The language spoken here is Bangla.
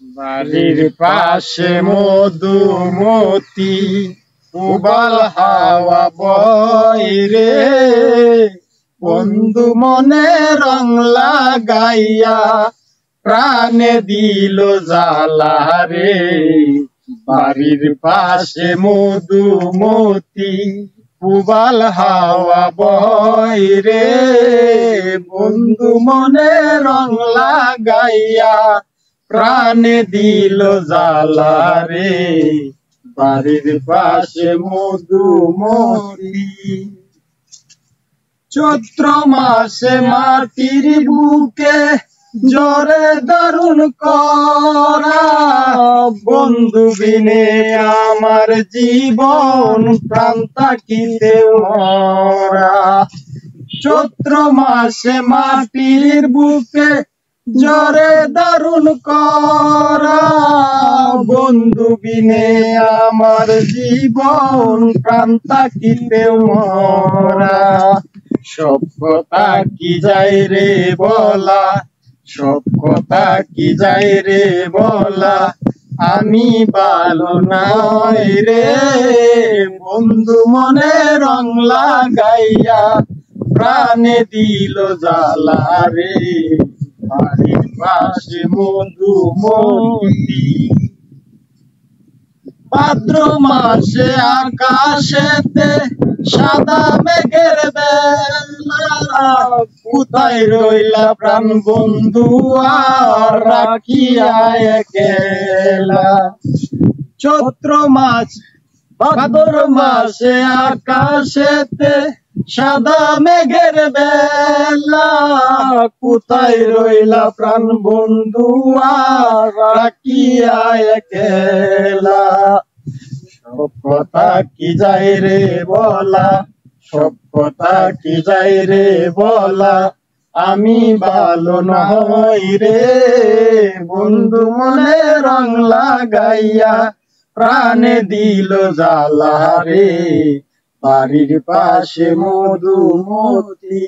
বাড়ির পাশে মধুমতি উবাল হাওয়া বয় রে, বন্ধু মনে রং লাগাইয়া প্রাণে দিল জ্বালা রে। বাড়ির পাশে মধুমতি উবাল হাওয়া বয় রে, বন্ধু মনে রং লাগাইয়া প্রাণে দিল জ্বালা রে। বাড়ির পাশে মধুমতি। চৈত্র মাসে মাটির বুকে জোরে দারুণ করা, বন্ধু বিনে আমার জীবন প্রাণ থাকিতে মরা। চৈত্র মাসে মাটির বুকে জোরে দারুণ করা, বন্ধু বিনে আমার জীবন প্রাণ থাকিতে মরা। সব কথা কি যায় রে বলা, সব কথা কি যায় রে বলা, আমি ভালো নাই রে। বন্ধু মনে রং লাগাইয়া প্রাণে দিল জ্বালা রে। বাড়ির পাশে মধুমতি। ভাদ্র মাসে আকাশেতে সাদা মেঘের বেলা, কোথায় রইলা প্রাণ বন্ধু আর রাখিয়া একলা। চৈত্র মাস ভাদ্র মাসে আকাশেতে সাদা মেঘের বেলা, কোথায় রইলা প্রাণ বন্ধু আর রাখিয়া একলা। সব কথা কি যায় রে বলা, সব কথা কি যায় রে বলা, আমি ভালো নই রে। বন্ধু মনে রং লাগাইয়া প্রাণে দিল জ্বালা রে। বাড়ির পাশে মধুমতি।